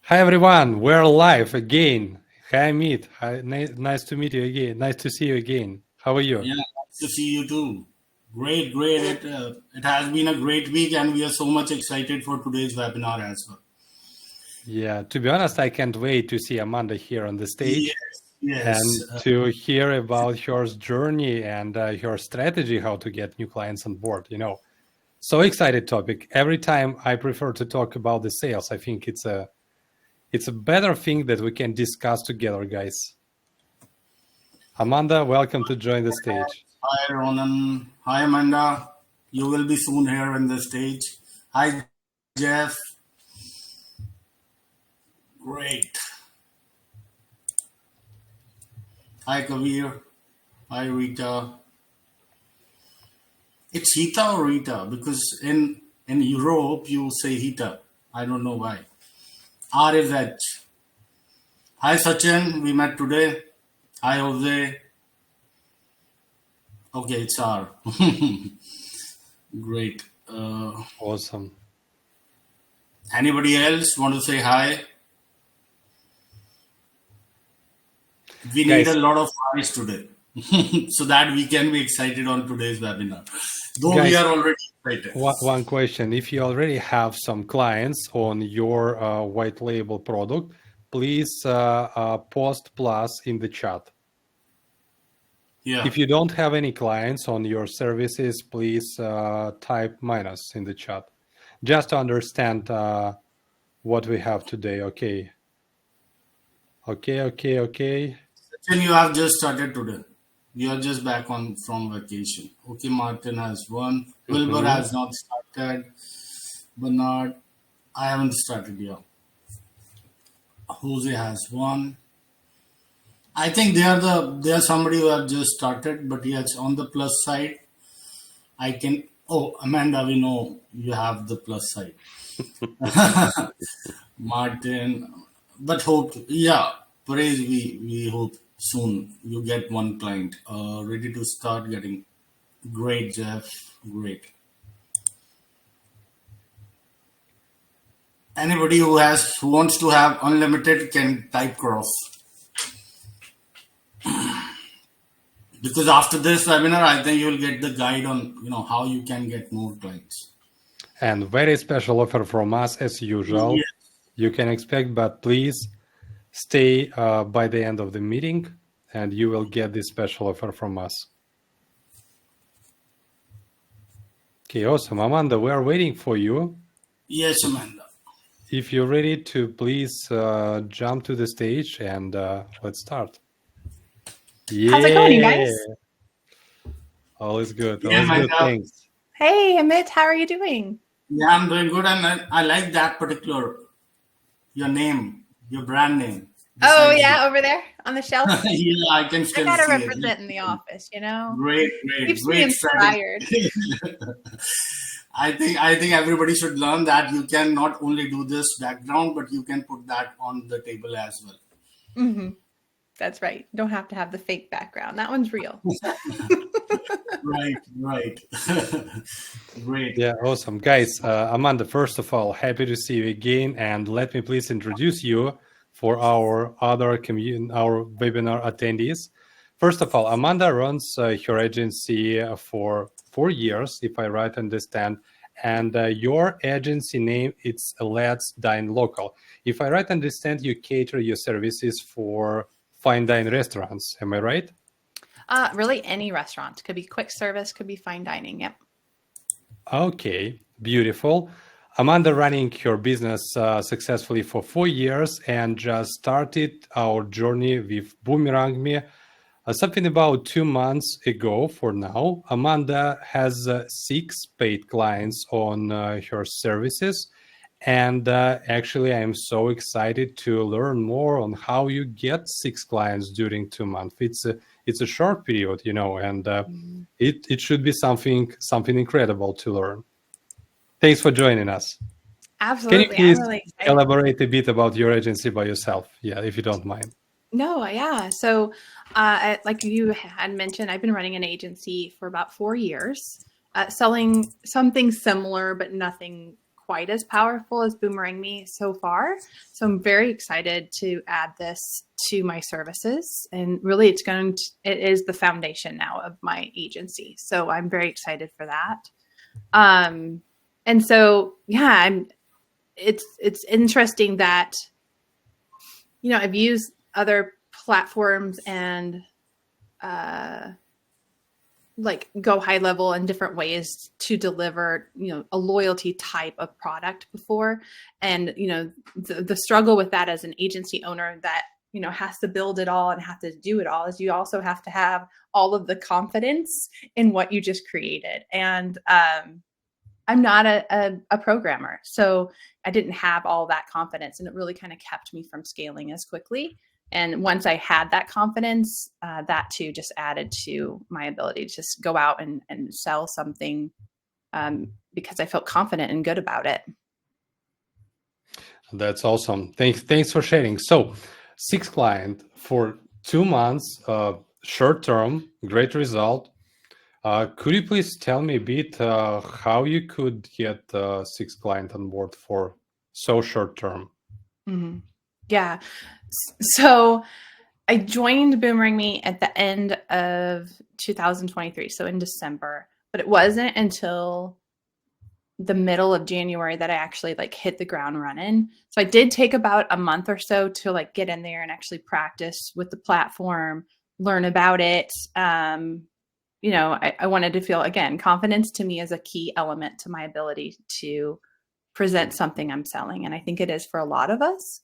Hi everyone, we're live again. Hi Amit, nice to meet you again. Nice to see you again. How are you? Yeah, nice to see you too. Great, great. It has been a great week, and we are so much excited for today's webinar as well. Yeah, to be honest, I can't wait to see Amanda here on the stage Yes, yes. and to hear about her journey and her strategy how to get new clients on board. So excited topic. Every time I prefer to talk about the sales. I think it's a better thing that we can discuss together, guys. Amanda, welcome to join the stage. Hi, Ronan. Hi, Amanda. You will be soon here on the stage. Hi, Jeff. Great. Hi, Kabir. Hi, Rita. It's Hita or Rita because in Europe you say Hita. I don't know why. R is H. Hi, Sachin. We met today. Hi, Jose. Okay, it's R. Great. Awesome. Anybody else want to say hi? We need Guys, a lot of highs today so that we can be excited on today's webinar. Though we guys, are already excited. one question. If you already have some clients on your white label product, please post plus in the chat. Yeah. If you don't have any clients on your services, please type minus in the chat. Just to understand what we have today. Okay. Then you have just started today. You are just back on from vacation. Okay, Martin has one. Wilbur has not started. Bernard, I haven't started yet. Jose has one. I think they are somebody who have just started, but yes, on the plus side, I can. Oh, Amanda, we know you have the plus side. Martin, but hope, yeah, praise. We hope soon you get one client. Ready to start getting. Great, Jeff. Great. Anybody who wants to have unlimited can type cross. Because after this webinar, I think you'll get the guide on how you can get more clients. And very special offer from us as usual. Yes. You can expect, but please stay by the end of the meeting and you will get this special offer from us. Okay, awesome. Amanda, we are waiting for you. Yes, Amanda. If you're ready to please jump to the stage and let's start. How's it going, you guys? All is good. Yeah, All is good. Amanda. Thanks. Hey, Amit, how are you doing? Yeah, I'm doing good, and I like that particular your name, your brand name. Oh besides yeah, over there on the shelf. Yeah, I can I still gotta see it. represent in the office, Great, Keeps great me strategy. inspired. I think everybody should learn that you can not only do this background, but you can put that on the table as well. Mm-hmm. That's right. Don't have to have the fake background. That one's real. Right. Great. Yeah, awesome. Guys, Amanda, first of all, happy to see you again. And let me please introduce you for our other our webinar attendees. First of all, Amanda runs her agency for 4 years, if I right understand. And your agency name, it's Let's Dine Local. If I right understand, you cater your services for fine dine restaurants. Am I right? Really, any restaurant. Could be quick service, could be fine dining. Yep. Okay, beautiful. Amanda running her business successfully for 4 years and just started our journey with Boomerangme something about 2 months ago for now. Amanda has 6 paid clients on her services. And actually, I'm so excited to learn more on how you get 6 clients during 2 months. It's a short period, and it should be something incredible to learn. Thanks for joining us. Absolutely. Can you please I'm really excited. elaborate a bit about your agency by yourself? Yeah, if you don't mind. No, yeah. So, like you had mentioned, I've been running an agency for about 4 years, selling something similar, but nothing quite as powerful as Boomerangme so far. So I'm very excited to add this to my services. And really it is the foundation now of my agency. So I'm very excited for that. And so, yeah, it's interesting that, I've used other platforms and like go high level in different ways to deliver, a loyalty type of product before. And, the struggle with that as an agency owner that, has to build it all and have to do it all is you also have to have all of the confidence in what you just created. And I'm not a programmer, so I didn't have all that confidence, and it really kind of kept me from scaling as quickly. And once I had that confidence, that too just added to my ability to just go out and sell something because I felt confident and good about it. That's awesome. Thanks for sharing. So 6 clients for 2 months, short term, great result. Could you please tell me a bit how you could get 6 clients on board for so short term? Mm-hmm. Yeah. So I joined Boomerangme at the end of 2023, so in December, but it wasn't until the middle of January that I actually hit the ground running. So I did take about a month or so to get in there and actually practice with the platform, learn about it. I wanted to feel, again, confidence to me is a key element to my ability to present something I'm selling. And I think it is for a lot of us.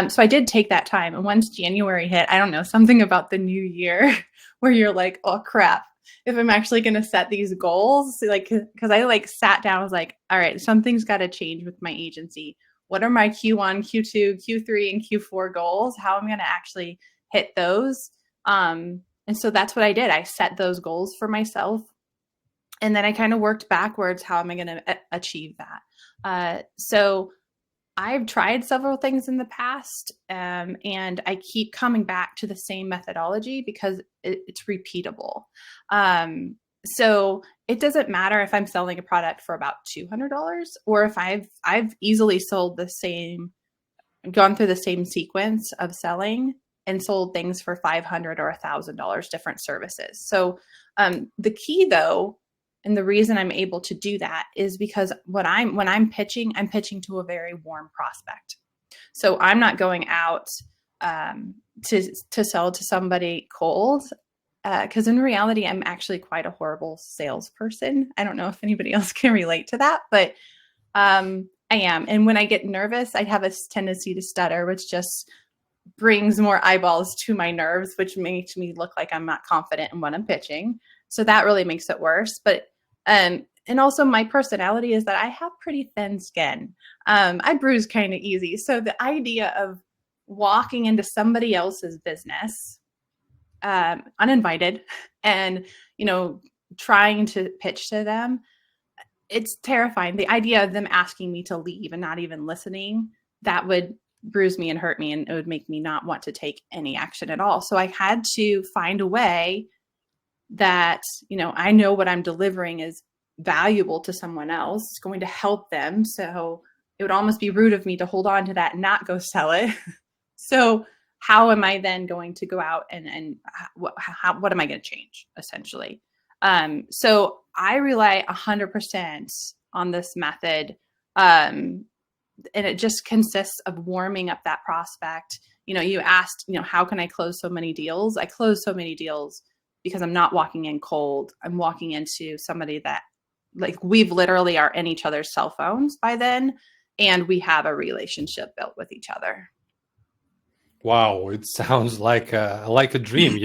So I did take that time. And once January hit, I don't know, something about the new year where you're like, oh crap, if I'm actually going to set these goals, because I sat down, I was like, all right, something's got to change with my agency. What are my Q1, Q2, Q3, and Q4 goals? How am I going to actually hit those? And so that's what I did. I set those goals for myself. And then I kind of worked backwards. How am I going to achieve that? So I've tried several things in the past, and I keep coming back to the same methodology because it's repeatable. So it doesn't matter if I'm selling a product for about $200 or if I've easily sold gone through the same sequence of selling and sold things for $500 or $1,000, different services. So the key though, and the reason I'm able to do that is because when I'm pitching to a very warm prospect. So I'm not going out to sell to somebody cold, because in reality, I'm actually quite a horrible salesperson. I don't know if anybody else can relate to that, but I am. And when I get nervous, I have a tendency to stutter, which just brings more eyeballs to my nerves, which makes me look like I'm not confident in what I'm pitching. So that really makes it worse. But and also my personality is that I have pretty thin skin. I bruise kind of easy. So the idea of walking into somebody else's business uninvited and, trying to pitch to them, it's terrifying. The idea of them asking me to leave and not even listening, that would bruise me and hurt me, and it would make me not want to take any action at all. So I had to find a way that, I know what I'm delivering is valuable to someone else, it's going to help them. So it would almost be rude of me to hold on to that and not go sell it. So how am I then going to go out and what am I going to change essentially? So I rely 100% on this method. And it just consists of warming up that prospect. You asked, how can I close so many deals? I close so many deals because I'm not walking in cold. I'm walking into somebody that we've literally are in each other's cell phones by then, and we have a relationship built with each other. Wow, it sounds like a dream,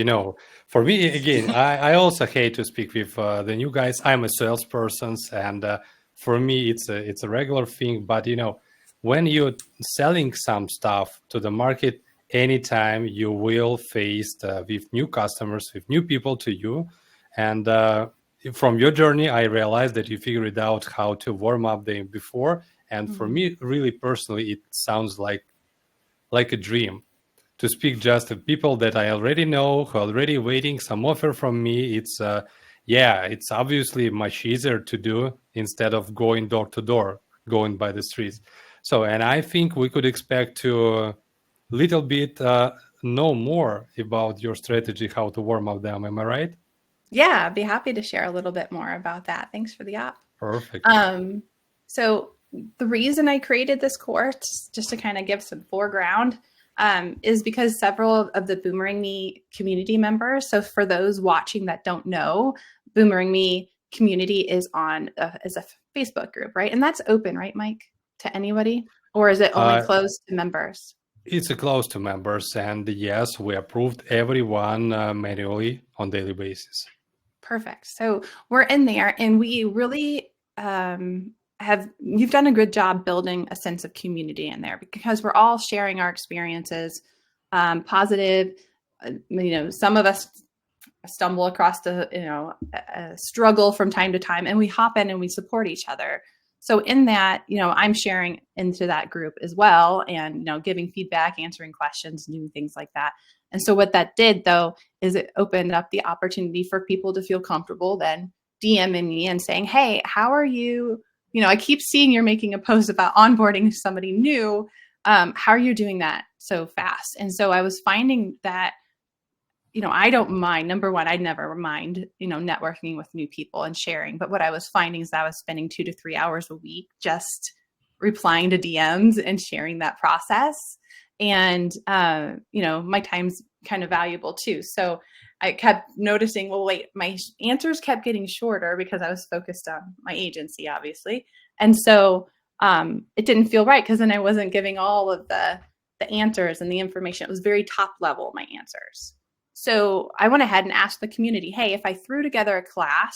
For me, again, I also hate to speak with the new guys. I'm a salesperson, and for me, it's a regular thing. But when you're selling some stuff to the market, anytime you will face with new customers, with new people to you, and from your journey, I realized that you figured out how to warm up them before. And for me, really personally, it sounds like a dream to speak just to people that I already know, who are already waiting some offer from me. It's obviously much easier to do instead of going door to door. going by the streets. So, and I think we could expect to little bit know more about your strategy, how to warm up them. Am I right? Yeah, I'd be happy to share a little bit more about that. Thanks for the op. Perfect. So the reason I created this course, just to kind of give some foreground, is because several of the Boomerangme community members. So for those watching that don't know, Boomerangme community is is a Facebook group, right? And that's open, right, Mike, to anybody, or is it only closed to members? It's close to members, and yes, we approved everyone manually on daily basis. Perfect. So we're in there, and we really you've done a good job building a sense of community in there, because we're all sharing our experiences, positive. Some of us stumble across a struggle from time to time, and we hop in and we support each other. So in that, I'm sharing into that group as well, and giving feedback, answering questions, doing things like that. And so what that did, though, is it opened up the opportunity for people to feel comfortable then DMing me and saying, hey, how are you? I keep seeing you're making a post about onboarding somebody new. How are you doing that so fast? And so I was finding that, I don't mind. Number one, I never mind, networking with new people and sharing. But what I was finding is that I was spending 2 to 3 hours a week just replying to DMs and sharing that process. And, my time's kind of valuable too. So I kept noticing, well, wait, my answers kept getting shorter because I was focused on my agency, obviously. And so it didn't feel right, because then I wasn't giving all of the answers and the information. It was very top level, my answers. So I went ahead and asked the community, hey, if I if I put together a class,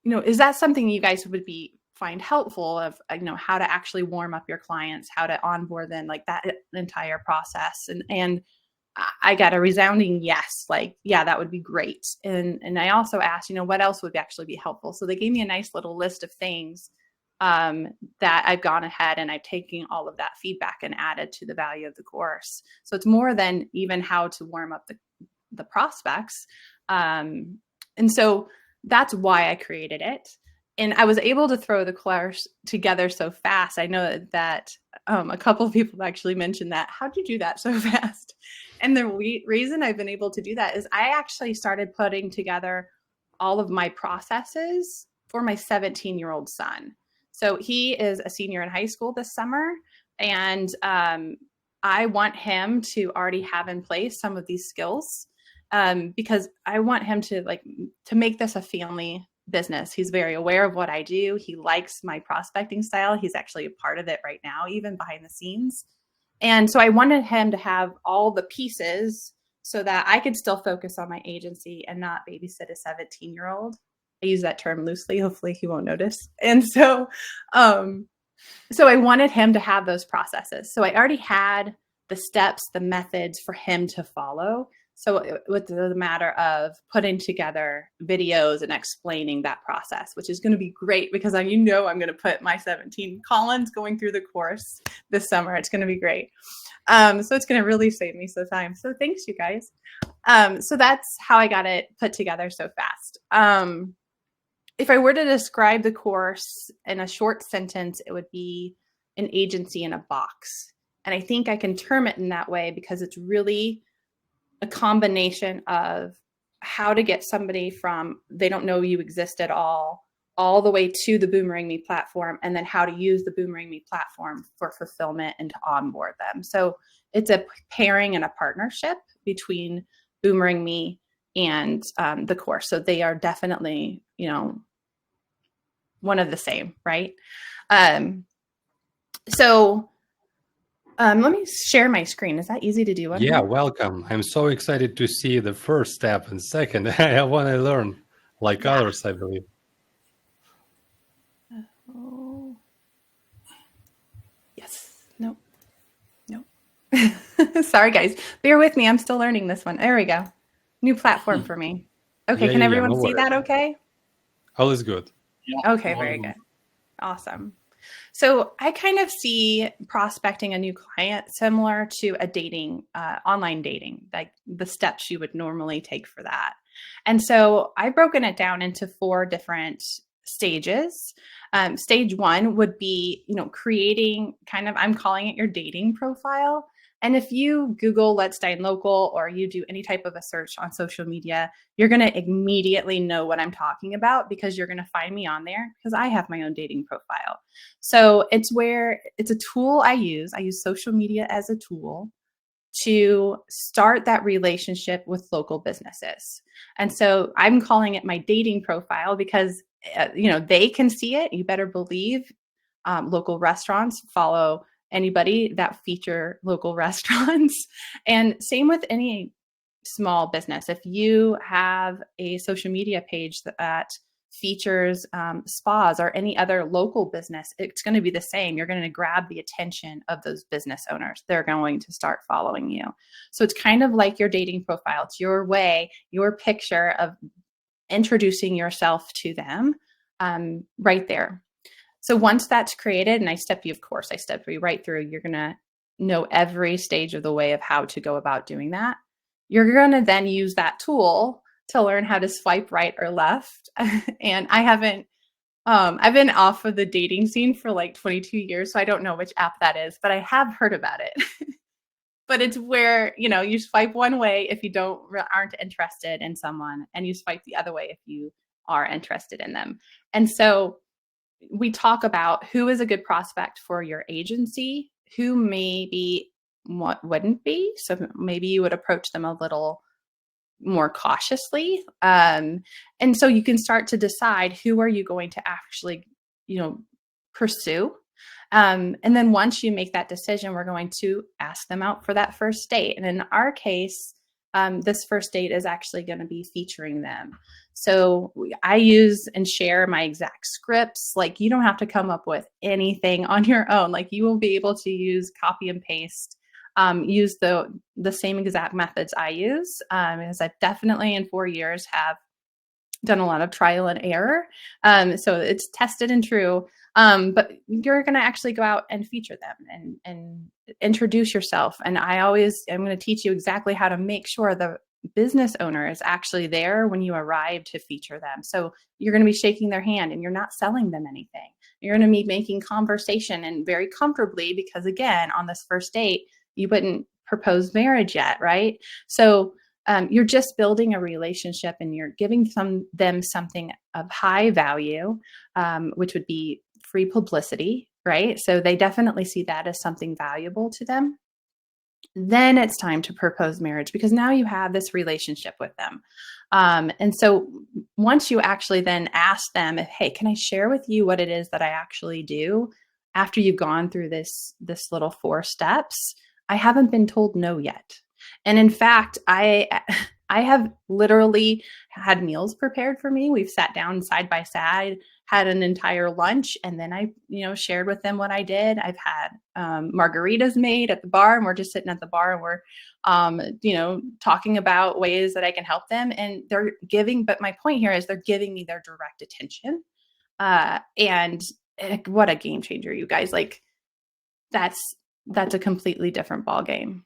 is that something you guys would find helpful, of, how to actually warm up your clients, how to onboard them, like that entire process. And I got a resounding yes, like, yeah, that would be great. And I also asked, what else would actually be helpful? So they gave me a nice little list of things that I've gone ahead and I've taken all of that feedback and added to the value of the course. So it's more than even how to warm up the prospects. And so that's why I created it. And I was able to throw the course together so fast. I know that a couple of people actually mentioned that. How'd you do that so fast? And the reason I've been able to do that is I actually started putting together all of my processes for my 17-year-old son. So he is a senior in high school this summer, and I want him to already have in place some of these skills, because I want him to make this a family business. He's very aware of what I do. He likes my prospecting style. He's actually a part of it right now, even behind the scenes. And so I wanted him to have all the pieces so that I could still focus on my agency and not babysit a 17-year-old. I use that term loosely. Hopefully he won't notice. And so, so I wanted him to have those processes. So I already had the steps, the methods for him to follow. So it was the matter of putting together videos and explaining that process, which is going to be great, because I'm going to put my 17 Collins going through the course this summer. It's going to be great. So it's going to really save me some time. So thanks, you guys. So that's how I got it put together so fast. If I were to describe the course in a short sentence, it would be an agency in a box. And I think I can term it in that way because it's really a combination of how to get somebody from they don't know you exist at all the way to the Boomerangme platform, and then how to use the Boomerangme platform for fulfillment and to onboard them. So it's a pairing and a partnership between Boomerangme and the course. So they are definitely, one of the same, right? So let me share my screen. Is that easy to do? Yeah, welcome. I'm so excited to see the first step and second. I want to learn like others, I believe. Oh. Yes. Nope. Sorry, guys. Bear with me. I'm still learning this one. There we go. New platform for me. Okay. Can everyone see that okay? All is good. Yeah. Okay. Very good. Awesome. So I kind of see prospecting a new client similar to a dating, online dating, like the steps you would normally take for that. And so I've broken it down into 4 different stages. Stage 1 would be, creating kind of, I'm calling it your dating profile. And if you Google Let's Dine Local or you do any type of a search on social media, you're going to immediately know what I'm talking about because you're going to find me on there because I have my own dating profile. So it's a tool I use. I use social media as a tool to start that relationship with local businesses. And so I'm calling it my dating profile because, they can see it. You better believe local restaurants follow anybody that feature local restaurants. And same with any small business. If you have a social media page that features spas or any other local business, it's going to be the same. You're going to grab the attention of those business owners. They're going to start following you. So it's kind of like your dating profile. It's your way, your picture of introducing yourself to them right there. So once that's created, and I step you right through, you're going to know every stage of the way of how to go about doing that. You're going to then use that tool to learn how to swipe right or left. And I've been off of the dating scene for like 22 years, so I don't know which app that is, but I have heard about it. But it's where, you swipe one way if you aren't interested in someone, and you swipe the other way if you are interested in them. And so we talk about who is a good prospect for your agency, who maybe wouldn't be. So maybe you would approach them a little more cautiously. And so you can start to decide who are you going to actually, pursue. And then once you make that decision, we're going to ask them out for that first date. And in our case, this first date is actually going to be featuring them. So I use and share my exact scripts. Like, you don't have to come up with anything on your own. Like, you will be able to use copy and paste, use the same exact methods I use, because I've definitely in 4 years have done a lot of trial and error. So it's tested and true. But you're going to actually go out and feature them and introduce yourself. And I'm going to teach you exactly how to make sure the business owner is actually there when you arrive to feature them. So you're going to be shaking their hand and you're not selling them anything. You're going to be making conversation and very comfortably, because again, on this first date, you wouldn't propose marriage yet, right? So you're just building a relationship and you're giving them something of high value, which would be free publicity, right? So they definitely see that as something valuable to them. Then it's time to propose marriage, because now you have this relationship with them. And so once you actually then ask them, hey, can I share with you what it is that I actually do? After you've gone through this little 4 steps, I haven't been told no yet. And in fact, I have literally had meals prepared for me. We've sat down side by side, had an entire lunch, and then I, shared with them what I did. I've had margaritas made at the bar, and we're just sitting at the bar and we're, talking about ways that I can help them. And they're giving, but my point here is they're giving me their direct attention. And what a game changer, you guys. Like, that's a completely different ball game.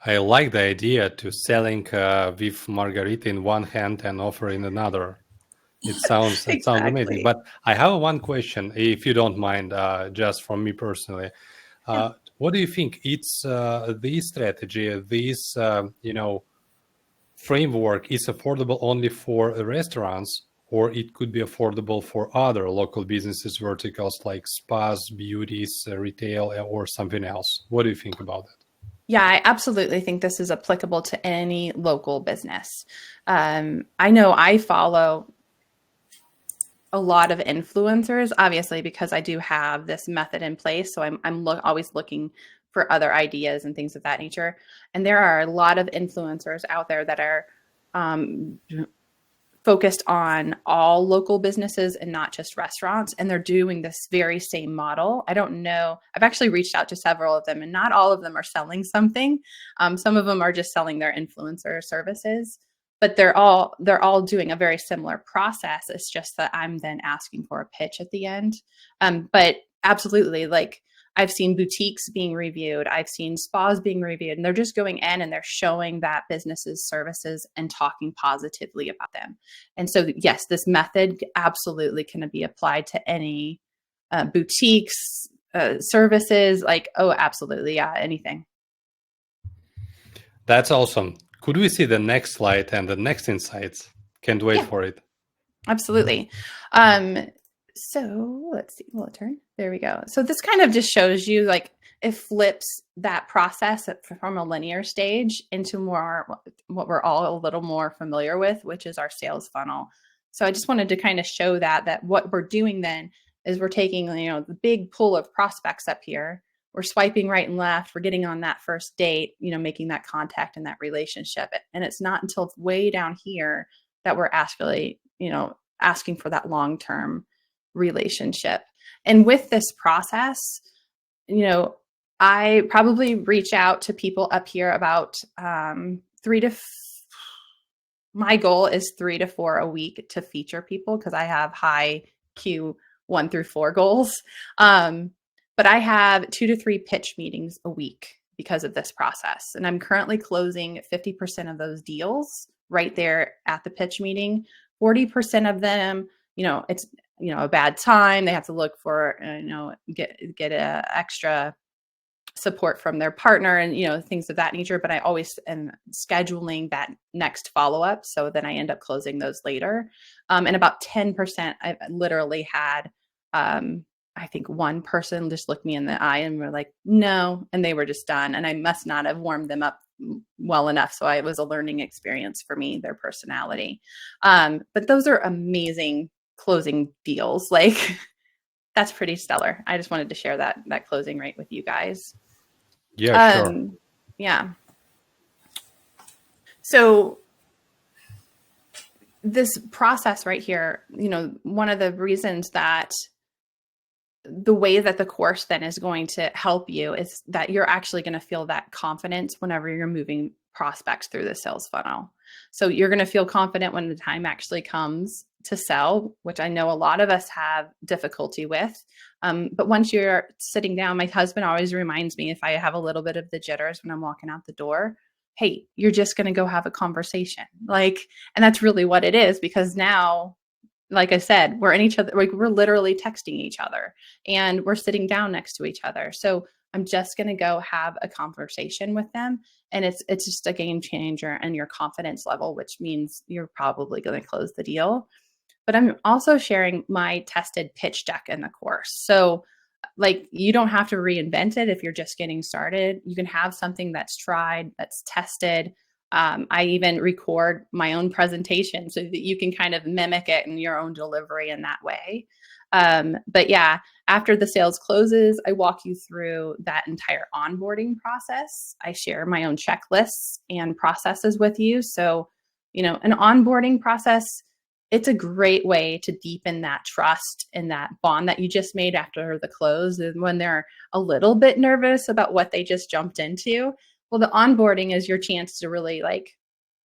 I like the idea to selling with margarita in one hand and offer in another. It sounds Exactly. amazing. But I have one question, if you don't mind, just from me personally. What do you think? It's this strategy, this framework is affordable only for restaurants, or it could be affordable for other local businesses verticals like spas, beauties, retail, or something else? What do you think about that? Yeah, I absolutely think this is applicable to any local business. I know I follow a lot of influencers, obviously, because I do have this method in place. So I'm always looking for other ideas and things of that nature. And there are a lot of influencers out there that are focused on all local businesses and not just restaurants. And they're doing this very same model. I don't know. I've actually reached out to several of them, and not all of them are selling something. Some of them are just selling their influencer services, but they're all doing a very similar process. It's just that I'm then asking for a pitch at the end. But absolutely, like, I've seen boutiques being reviewed. I've seen spas being reviewed, and they're just going in and they're showing that businesses, services, and talking positively about them. And so, yes, this method absolutely can be applied to any boutiques, services, like, oh, absolutely. Yeah, anything. That's awesome. Could we see the next slide and the next insights? Can't wait Yeah. for it. Absolutely. So let's see, will it turn? There we go. So this kind of just shows you, like, it flips that process from a linear stage into more what we're all a little more familiar with, which is our sales funnel. So I just wanted to kind of show that what we're doing then is we're taking, the big pool of prospects up here. We're swiping right and left. We're getting on that first date, making that contact and that relationship. And it's not until way down here that we're actually, asking for that long-term relationship. And with this process, I probably reach out to people up here about my goal is 3 to 4 a week to feature people, because I have high Q1 through 4 goals. But I have 2 to 3 pitch meetings a week because of this process. And I'm currently closing 50% of those deals right there at the pitch meeting. 40% of them, it's, a bad time. They have to look for, get a extra support from their partner and, things of that nature. But I always am scheduling that next follow-up. So then I end up closing those later. And about 10%, I've literally had, I think one person just looked me in the eye and were like, no, and they were just done. And I must not have warmed them up well enough. So it was a learning experience for me, their personality. But those are amazing closing deals. Like, that's pretty stellar. I just wanted to share that closing rate with you guys. Yeah, sure. Yeah. So this process right here, one of the reasons that the way that the course then is going to help you is that you're actually going to feel that confidence whenever you're moving prospects through the sales funnel. So you're going to feel confident when the time actually comes to sell, which I know a lot of us have difficulty with. But once you're sitting down, my husband always reminds me, if I have a little bit of the jitters when I'm walking out the door, hey, you're just going to go have a conversation. And that's really what it is, because now, like I said, we're in each other, like we're literally texting each other and we're sitting down next to each other. So I'm just going to go have a conversation with them. And it's just a game changer in your confidence level, which means you're probably going to close the deal. But I'm also sharing my tested pitch deck in the course. So you don't have to reinvent it if you're just getting started. You can have something that's tried, that's tested. I even record my own presentation so that you can kind of mimic it in your own delivery in that way. But yeah, after the sales closes, I walk you through that entire onboarding process. I share my own checklists and processes with you. So, an onboarding process, it's a great way to deepen that trust and that bond that you just made after the close. And when they're a little bit nervous about what they just jumped into, well, the onboarding is your chance to really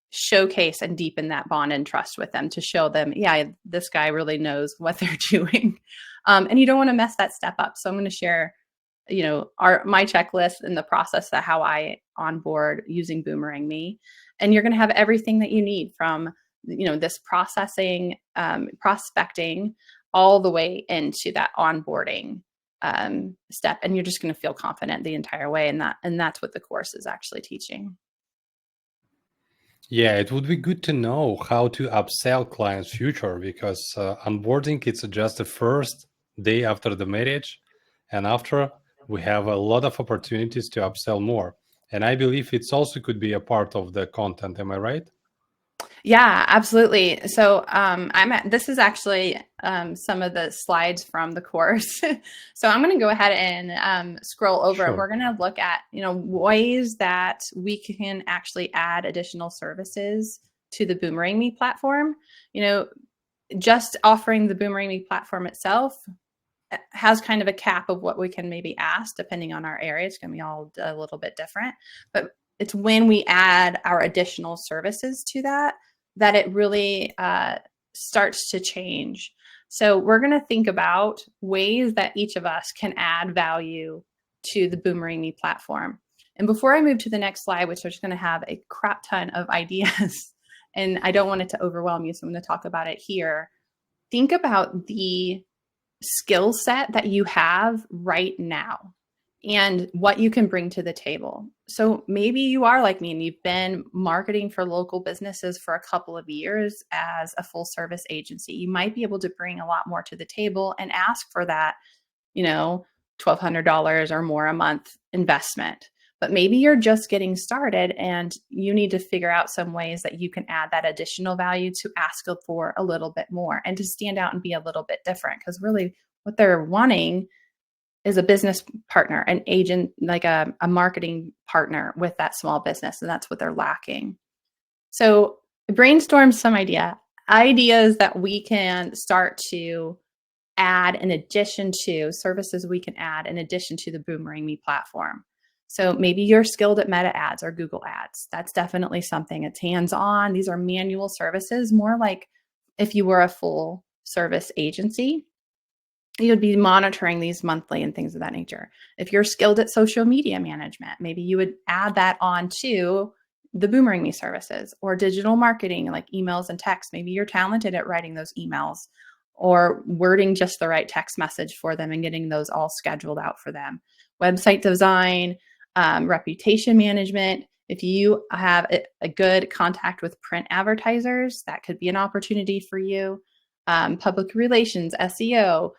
showcase and deepen that bond and trust with them, to show them, yeah, this guy really knows what they're doing. And you don't want to mess that step up. So I'm going to share, my checklist and the process that how I onboard using Boomerangme. And you're going to have everything that you need from, this processing, prospecting, all the way into that onboarding step. And you're just going to feel confident the entire way. And that's what the course is actually teaching. Yeah, it would be good to know how to upsell clients future, because onboarding, it's just the first day after the marriage, and after we have a lot of opportunities to upsell more. And I believe it's also could be a part of the content. Am I right? Yeah, absolutely. So this is actually some of the slides from the course. So I'm going to go ahead and scroll over, and Sure. we're going to look at, ways that we can actually add additional services to the Boomerangme platform. Just offering the Boomerangme platform itself has kind of a cap of what we can maybe ask, depending on our area. It's going to be all a little bit different, but it's when we add our additional services to that it really starts to change. So we're going to think about ways that each of us can add value to the Boomerangme platform. And before I move to the next slide, which is going to have a crap ton of ideas, and I don't want it to overwhelm you, so I'm going to talk about it here. Think about the skill set that you have right now and what you can bring to the table. So maybe you are like me and you've been marketing for local businesses for a couple of years as a full service agency. You might be able to bring a lot more to the table and ask for that, $1,200 or more a month investment. But maybe you're just getting started and you need to figure out some ways that you can add that additional value to ask for a little bit more and to stand out and be a little bit different. Because really what they're wanting is a business partner, an agent, like a marketing partner with that small business. And that's what they're lacking. So brainstorm some ideas that we can start to add in addition to services we can add in addition to the Boomerangme platform. So maybe you're skilled at Meta ads or Google ads. That's definitely something. It's hands-on. These are manual services, more like if you were a full service agency, you would be monitoring these monthly and things of that nature. If you're skilled at social media management, maybe you would add that on to the Boomerangme services, or digital marketing like emails and text. Maybe you're talented at writing those emails or wording just the right text message for them and getting those all scheduled out for them. Website design, reputation management. If you have a good contact with print advertisers, that could be an opportunity for you. Public relations, SEO,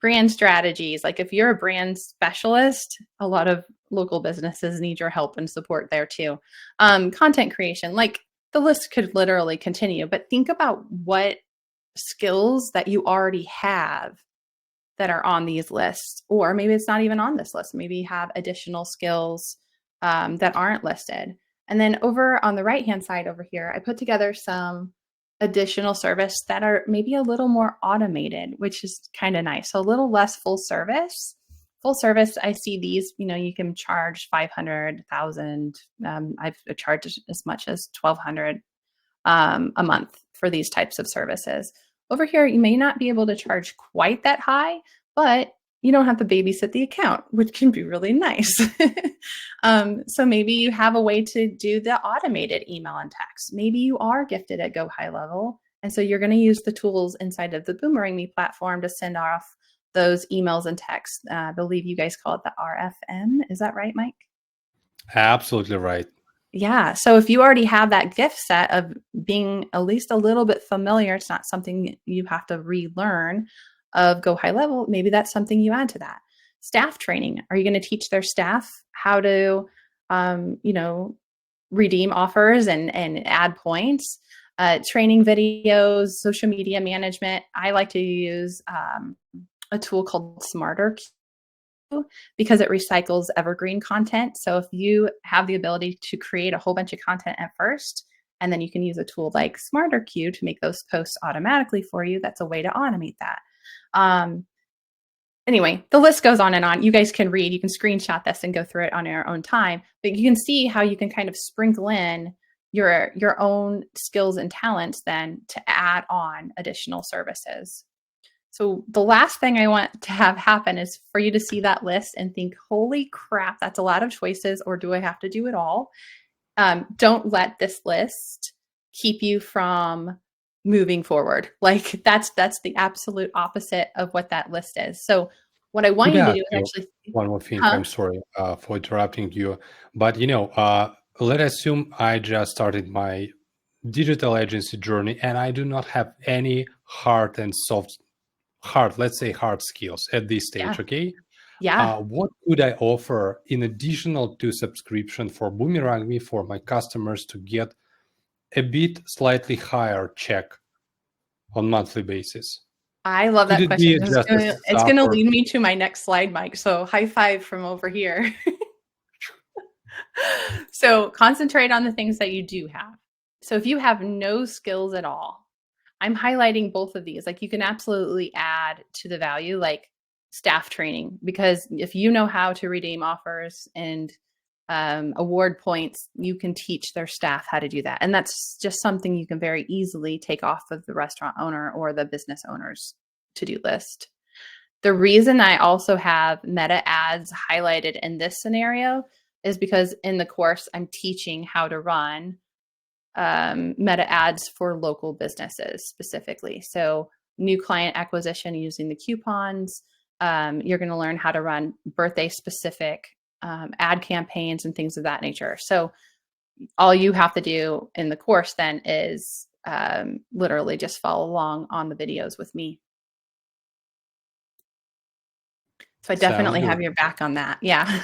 brand strategies. Like if you're a brand specialist, a lot of local businesses need your help and support there too. Content creation, like the list could literally continue, but think about what skills that you already have that are on these lists, or maybe it's not even on this list. Maybe you have additional skills that aren't listed. And then over on the right-hand side over here, I put together some additional service that are maybe a little more automated, which is kind of nice. So a little less full service. Full service, I see these, you can charge 500, 1,000. I've charged as much as 1,200 a month for these types of services. Over here, you may not be able to charge quite that high, but you don't have to babysit the account, which can be really nice. So maybe you have a way to do the automated email and text. Maybe you are gifted at Go High Level. And so you're going to use the tools inside of the Boomerangme platform to send off those emails and texts. I believe you guys call it the RFM. Is that right, Mike? Absolutely right. Yeah. So if you already have that gift set of being at least a little bit familiar, it's not something you have to relearn of Go High Level. Maybe that's something you add to that. Staff training. Are you going to teach their staff how to, redeem offers and add points? Training videos, social media management. I like to use a tool called Smarter because it recycles evergreen content. So if you have the ability to create a whole bunch of content at first, and then you can use a tool like Smarter Queue to make those posts automatically for you, that's a way to automate that. Anyway, the list goes on and on. You guys can read, you can screenshot this and go through it on your own time, but you can see how you can kind of sprinkle in your own skills and talents then to add on additional services. So the last thing I want to have happen is for you to see that list and think, holy crap, that's a lot of choices, or do I have to do it all? Don't let this list keep you from moving forward. Like that's the absolute opposite of what that list is. So what I want you to do is actually one more thing. I'm sorry for interrupting you, but let's assume I just started my digital agency journey and I do not have any hard, let's say hard skills at this stage. Yeah. Okay. Yeah. What could I offer in additional to subscription for Boomerangme for my customers to get a bit slightly higher check on monthly basis? I love Could that it question. be just It's going to lead me to my next slide, Mike. So high five from over here. So concentrate on the things that you do have. So if you have no skills at all, I'm highlighting both of these. Like you can absolutely add to the value, like staff training, because if you know how to redeem offers and award points, you can teach their staff how to do that. And that's just something you can very easily take off of the restaurant owner or the business owner's to-do list. The reason I also have meta ads highlighted in this scenario is because in the course, I'm teaching how to run meta ads for local businesses specifically. So new client acquisition using the coupons. You're going to learn how to run birthday specific ad campaigns and things of that nature. So all you have to do in the course then is literally just follow along on the videos with me. So I definitely have your back on that. Yeah.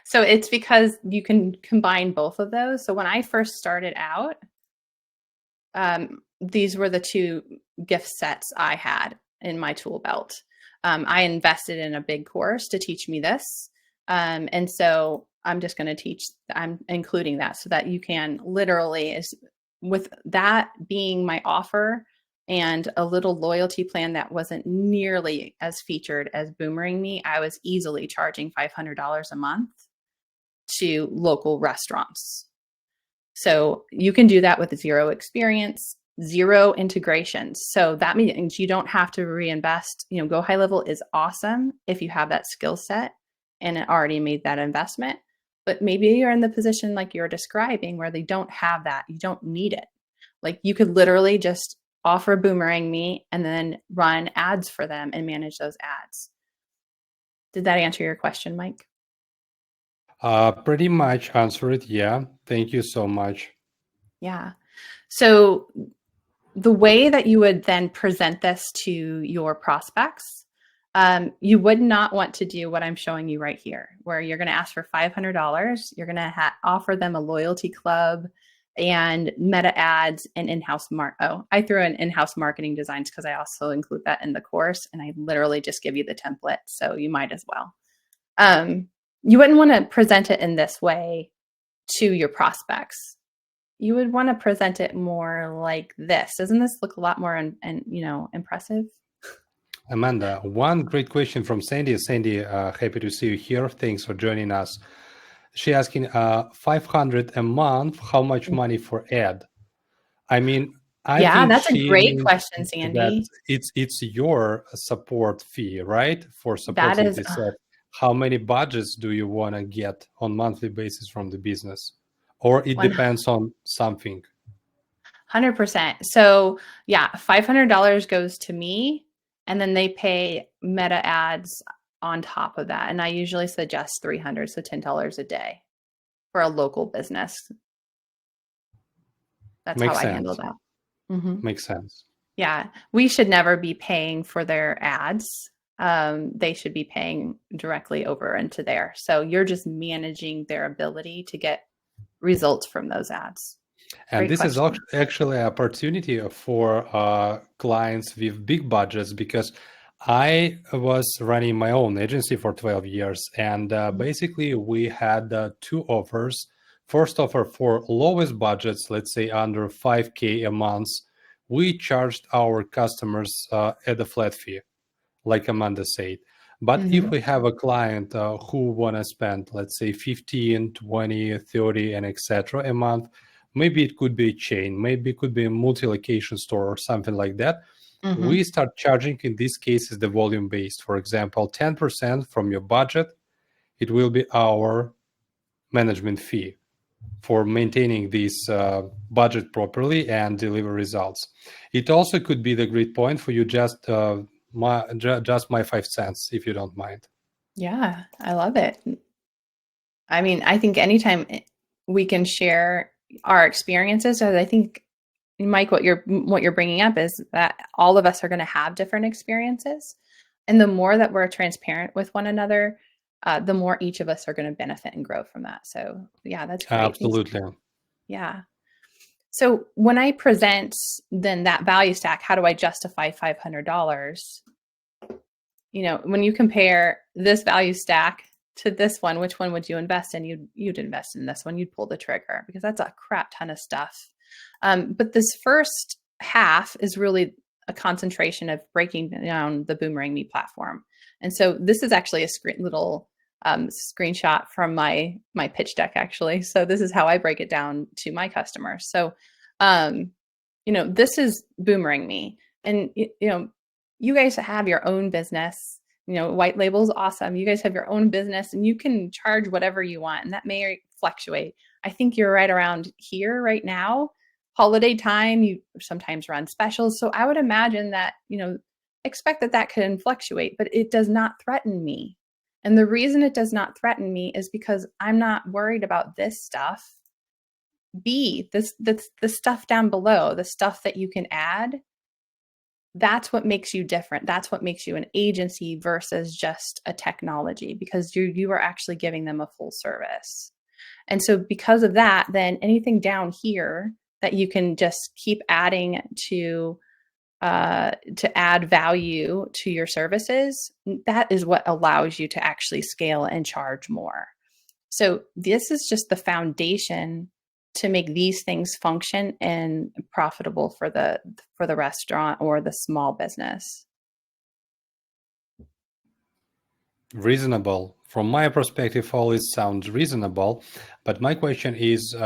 So it's because you can combine both of those. So when I first started out, these were the two gift sets I had in my tool belt. I invested in a big course to teach me this. And so I'm just going to I'm including that so that you can literally, with that being my offer and a little loyalty plan that wasn't nearly as featured as Boomerangme, I was easily charging $500 a month to local restaurants. So you can do that with zero experience, zero integrations. So that means you don't have to reinvest. Go High Level is awesome if you have that skill set and it already made that investment. But maybe you're in the position like you're describing where they don't have that. You don't need it. Like you could literally just offer Boomerangme and then run ads for them and manage those ads. Did that answer your question, Mike? Pretty much answered. Yeah. Thank you so much. Yeah. So the way that you would then present this to your prospects, you would not want to do what I'm showing you right here, where you're going to ask for $500. You're going to offer them a loyalty club and meta ads and in-house I threw in in-house marketing designs because I also include that in the course, and I literally just give you the template, so you might as well. You wouldn't want to present it in this way to your prospects. You would want to present it more like this. Doesn't this look a lot more impressive? Amanda, one great question from Sandy. Sandy, happy to see you here. Thanks for joining us. She's asking, $500 a month, how much money for ad? I mean, I think that's a great question, Sandy. That it's your support fee, right? For supporting this ad. How many budgets do you want to get on monthly basis from the business? Or it depends on something? 100%. So yeah, $500 goes to me, and then they pay meta ads on top of that. And I usually suggest $300, so $10 a day for a local business. That's how I handle that. Mm-hmm. Makes sense. Yeah. We should never be paying for their ads. They should be paying directly over into there. So you're just managing their ability to get results from those ads. And this is actually an opportunity for clients with big budgets, because I was running my own agency for 12 years. And basically, we had two offers. First offer for lowest budgets, let's say under $5K a month, we charged our customers at a flat fee, like Amanda said. But if we have a client who want to spend, let's say 15, 20, 30, and etc. a month, maybe it could be a chain, maybe it could be a multi-location store or something like that. We start charging, in this case, is the volume-based. For example, 10% from your budget, it will be our management fee for maintaining this budget properly and deliver results. It also could be the great point for you, just my 5 cents, if you don't mind. Yeah, I love it. I mean, I think anytime we can share our experiences, I think, Mike, what you're bringing up is that all of us are going to have different experiences, and the more that we're transparent with one another, the more each of us are going to benefit and grow from that. So yeah, that's great. Absolutely. Yeah. So when I present then that value stack, how do I justify $500? When you compare this value stack to this one, which one would you invest in? You'd invest in this one. You'd pull the trigger because that's a crap ton of stuff. But this first half is really a concentration of breaking down the Boomerangme platform. And so this is actually a little screenshot from my pitch deck, actually. So this is how I break it down to my customers. So, this is Boomerangme. And, you guys have your own business. White label is awesome. You guys have your own business and you can charge whatever you want, and that may fluctuate. I think you're right around here right now. Holiday time, you sometimes run specials. So I would imagine that, expect that can fluctuate, but it does not threaten me. And the reason it does not threaten me is because I'm not worried about this stuff. The stuff down below, the stuff that you can add, that's what makes you different. That's what makes you an agency versus just a technology, because you are actually giving them a full service. And so because of that, then anything down here that you can just keep adding to add value to your services, that is what allows you to actually scale and charge more. So this is just the foundation to make these things function and profitable for the restaurant or the small business. Reasonable. From my perspective, all this sounds reasonable. But my question is,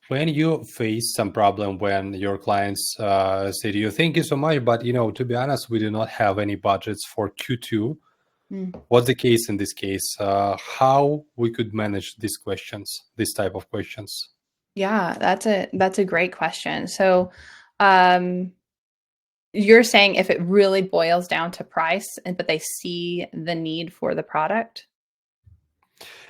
when you face some problem, when your clients say to you, thank you so much, but, to be honest, we do not have any budgets for Q2. What's the case in this case? How we could manage these questions, this type of questions? Yeah, that's a great question. So, you're saying if it really boils down to price, but they see the need for the product?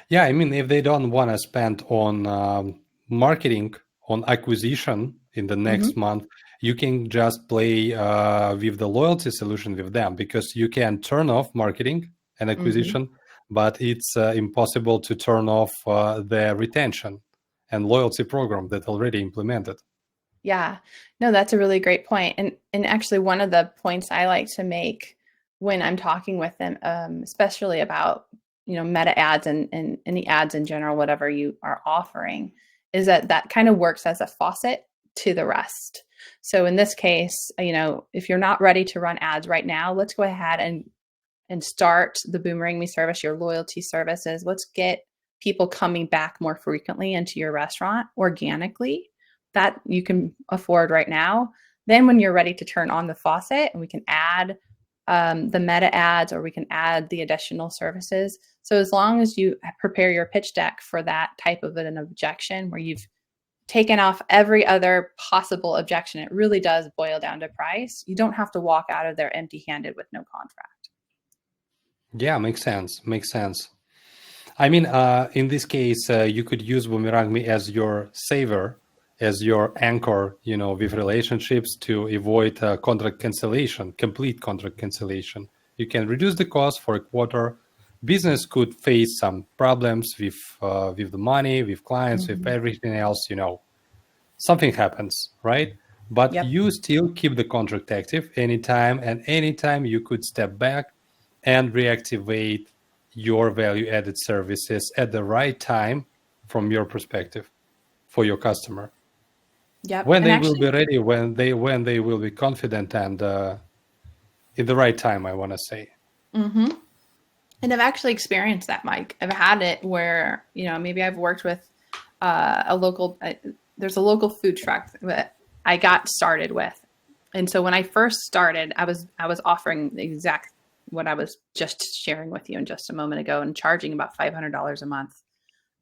Yeah, I mean, if they don't want to spend on marketing, on acquisition in the next month, you can just play with the loyalty solution with them, because you can turn off marketing and acquisition, but it's impossible to turn off the retention and loyalty program that already implemented. Yeah, no, that's a really great point. And actually one of the points I like to make when I'm talking with them, especially about, meta ads and any ads in general, whatever you are offering, is that kind of works as a faucet to the rest. So in this case, if you're not ready to run ads right now, let's go ahead and start the Boomerangme service, your loyalty services. Let's get people coming back more frequently into your restaurant organically. That you can afford right now. Then when you're ready to turn on the faucet and we can add the meta ads, or we can add the additional services. So as long as you prepare your pitch deck for that type of an objection, where you've taken off every other possible objection, it really does boil down to price. You don't have to walk out of there empty-handed with no contract. Yeah, makes sense. Makes sense. I mean, in this case, you could use Boomerangme as your saver, as your anchor, with relationships to avoid contract cancellation, complete contract cancellation. You can reduce the cost for a quarter. Business could face some problems with the money, with clients, with everything else, something happens, right? But you still keep the contract active anytime, and anytime you could step back and reactivate your value-added services at the right time from your perspective for your customer. Yep. When they will be ready, when they will be confident, and in the right time, I want to say. And I've actually experienced that, Mike. I've had it where, maybe I've worked with there's a local food truck that I got started with. And so when I first started, I was offering the exact what I was just sharing with you in just a moment ago, and charging about $500 a month.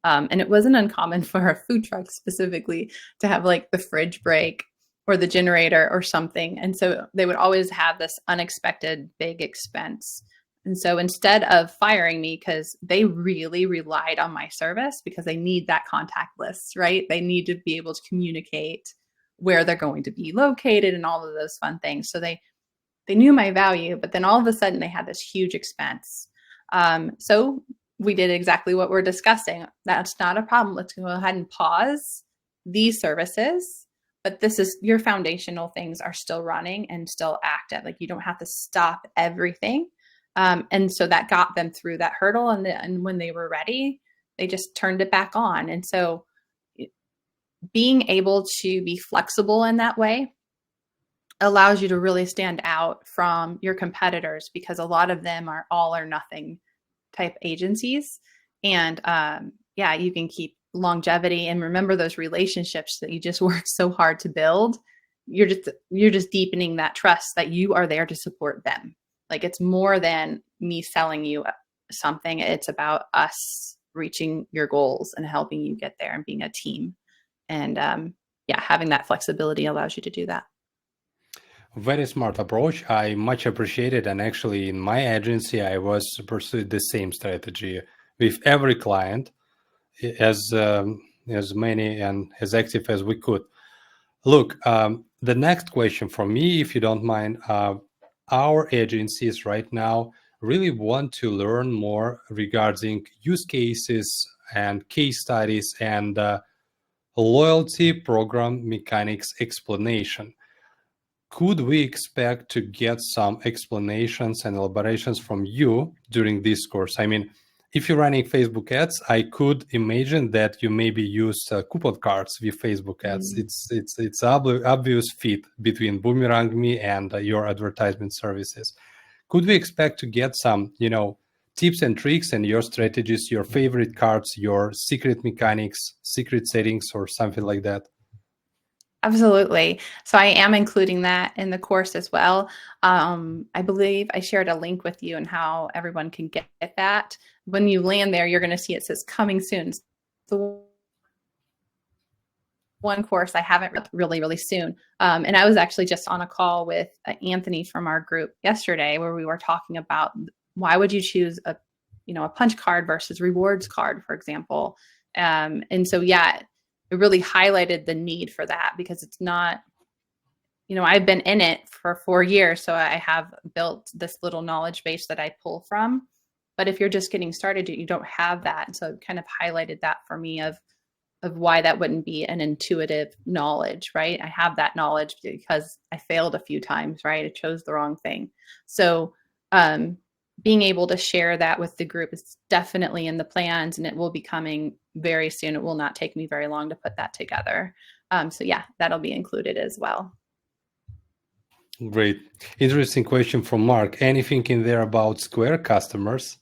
And it wasn't uncommon for a food truck specifically to have like the fridge break or the generator or something. And so they would always have this unexpected big expense. And so instead of firing me, because they really relied on my service, because they need that contact list, right? They need to be able to communicate where they're going to be located and all of those fun things. So they knew my value, but then all of a sudden they had this huge expense. So we did exactly what we're discussing. That's not a problem. Let's go ahead and pause these services, but this is your foundational things are still running and still active. Like you don't have to stop everything. And so that got them through that hurdle. And when they were ready, they just turned it back on. And so being able to be flexible in that way allows you to really stand out from your competitors, because a lot of them are all or nothing type agencies. And you can keep longevity and remember those relationships that you just worked so hard to build. you're just deepening that trust that you are there to support them. Like, it's more than me selling you something. It's about us reaching your goals and helping you get there and being a team. And yeah, having that flexibility allows you to do that. Very smart approach. I much appreciate it. And actually, in my agency, I was pursuing the same strategy with every client, as many and as active as we could. Look, the next question from me, if you don't mind, our agencies right now really want to learn more regarding use cases and case studies and loyalty program mechanics explanation. Could we expect to get some explanations and elaborations from you during this course? I mean, if you're running Facebook ads, I could imagine that you maybe use coupon cards with Facebook ads. It's obvious fit between Boomerangme and your advertisement services. Could we expect to get some, tips and tricks and your strategies, your favorite cards, your secret mechanics, secret settings, or something like that? Absolutely. So I am including that in the course as well. I believe I shared a link with you and how everyone can get that. When you land there, you're going to see it says coming soon. The one course I haven't really soon. And I was actually just on a call with Anthony from our group yesterday, where we were talking about why would you choose a punch card versus rewards card, for example. And so, yeah, it really highlighted the need for that, because it's not, I've been in it for 4 years, so I have built this little knowledge base that I pull from. But if you're just getting started, you don't have that. And so it kind of highlighted that for me of why that wouldn't be an intuitive knowledge, right? I have that knowledge because I failed a few times, right? I chose the wrong thing. So being able to share that with the group is definitely in the plans, and it will be coming very soon. It will not take me very long to put that together. So yeah, that'll be included as well. Great. Interesting question from Mark. Anything in there about Square customers?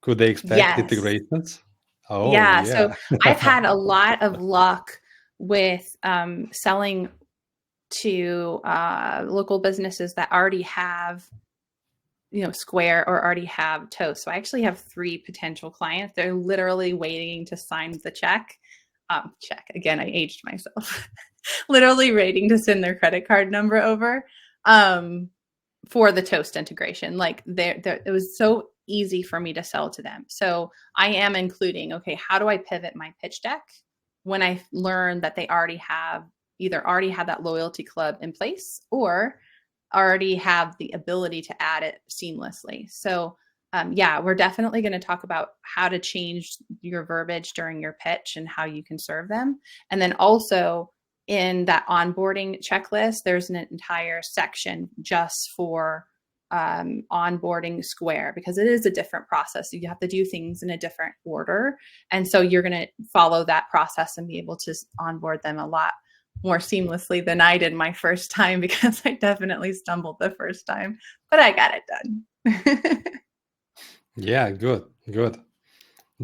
Could they expect integrations? Oh, yeah. So I've had a lot of luck with selling to local businesses that already have Square or already have Toast. So I actually have 3 potential clients. They're literally waiting to sign the check. Again, I aged myself. Literally waiting to send their credit card number over for the Toast integration. Like it was so easy for me to sell to them. So I am including, okay, how do I pivot my pitch deck when I learn that they either already have that loyalty club in place or already have the ability to add it seamlessly. So yeah, we're definitely going to talk about how to change your verbiage during your pitch and how you can serve them. And then also in that onboarding checklist, there's an entire section just for onboarding Square, because it is a different process. You have to do things in a different order. And so you're going to follow that process and be able to onboard them a lot more seamlessly than I did my first time, because I definitely stumbled the first time, but I got it done. Yeah, good.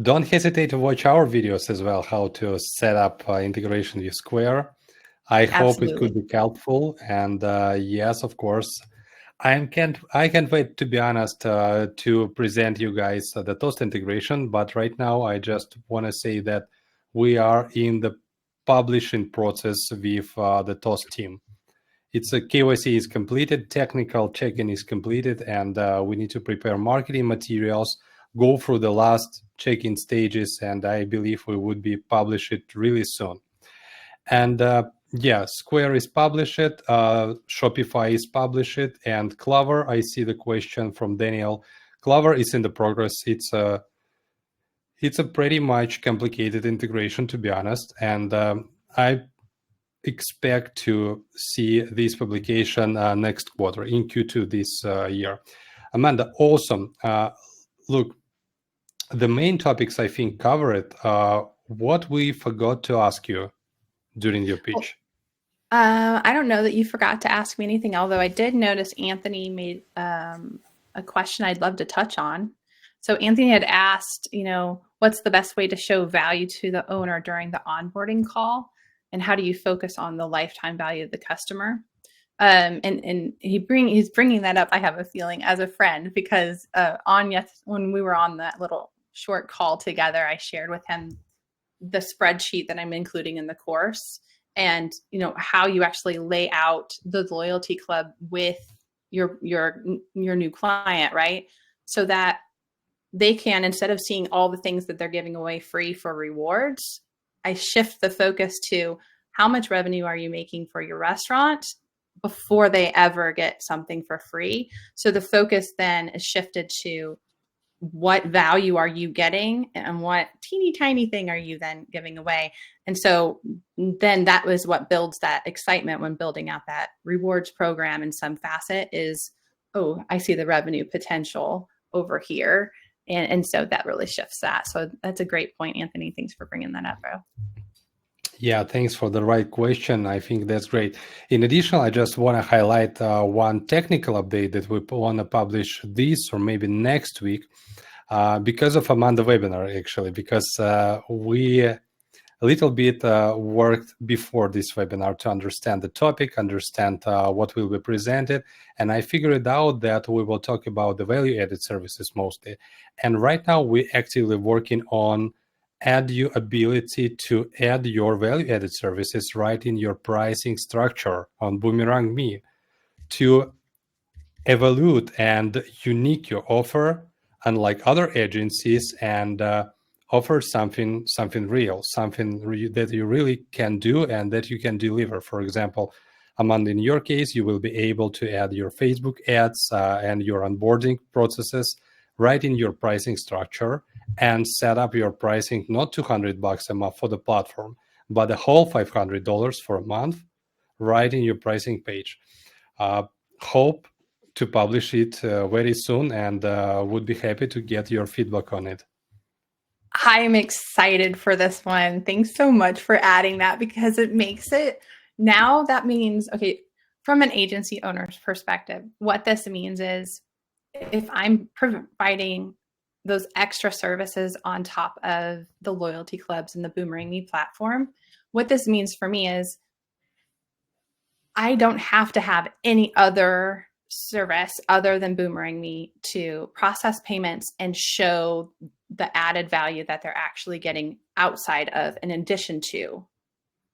Don't hesitate to watch our videos as well, how to set up integration with Square. I hope it could be helpful. And yes, of course, I can't wait, to be honest, to present you guys the Toast integration. But right now, I just want to say that we are in the publishing process with the Toast team. It's a KYC is completed, technical check-in is completed, and we need to prepare marketing materials, go through the last check-in stages, and I believe we would be publish it really soon. And yeah, Square is published, Shopify is published, and Clover, I see the question from Daniel. Clover is in the progress. It's a pretty much complicated integration, to be honest, and I expect to see this publication next quarter, in Q2 this year. Amanda, awesome. Look, the main topics I think covered. What we forgot to ask you during your pitch? I don't know that you forgot to ask me anything, although I did notice Anthony made a question I'd love to touch on. So Anthony had asked, what's the best way to show value to the owner during the onboarding call? and how do you focus on the lifetime value of the customer? And he's bringing that up, I have a feeling, as a friend, because when we were on that little short call together, I shared with him the spreadsheet that I'm including in the course, and how you actually lay out the loyalty club with your new client, right? So that they can, instead of seeing all the things that they're giving away free for rewards, I shift the focus to how much revenue are you making for your restaurant before they ever get something for free. So the focus then is shifted to what value are you getting and what teeny tiny thing are you then giving away. And so then that was what builds that excitement when building out that rewards program in some facet is, oh, I see the revenue potential over here. And so that really shifts that. So that's a great point, Anthony. Thanks for bringing that up, bro. Yeah, thanks for the right question. I think that's great. In addition, I just want to highlight one technical update that we want to publish this or maybe next week because of Amanda webinar, actually, because we a little bit worked before this webinar to understand the topic, understand what will be presented. And I figured out that we will talk about the value-added services mostly. And right now we're actively working on add you ability to add your value-added services right in your pricing structure on Boomerangme to evaluate and unique your offer, unlike other agencies, and offer something real, that you really can do and that you can deliver. For example, Amanda, in your case, you will be able to add your Facebook ads and your onboarding processes right in your pricing structure and set up your pricing not $200 a month for the platform, but a whole $500 for a month right in your pricing page. Hope to publish it very soon, and would be happy to get your feedback on it. I'm excited for this one. Thanks so much for adding that, because it makes it, now that means, okay, from an agency owner's perspective, what this means is if I'm providing those extra services on top of the loyalty clubs and the Boomerangme platform, what this means for me is I don't have to have any other service other than Boomerangme to process payments and show the added value that they're actually getting outside of, in addition to,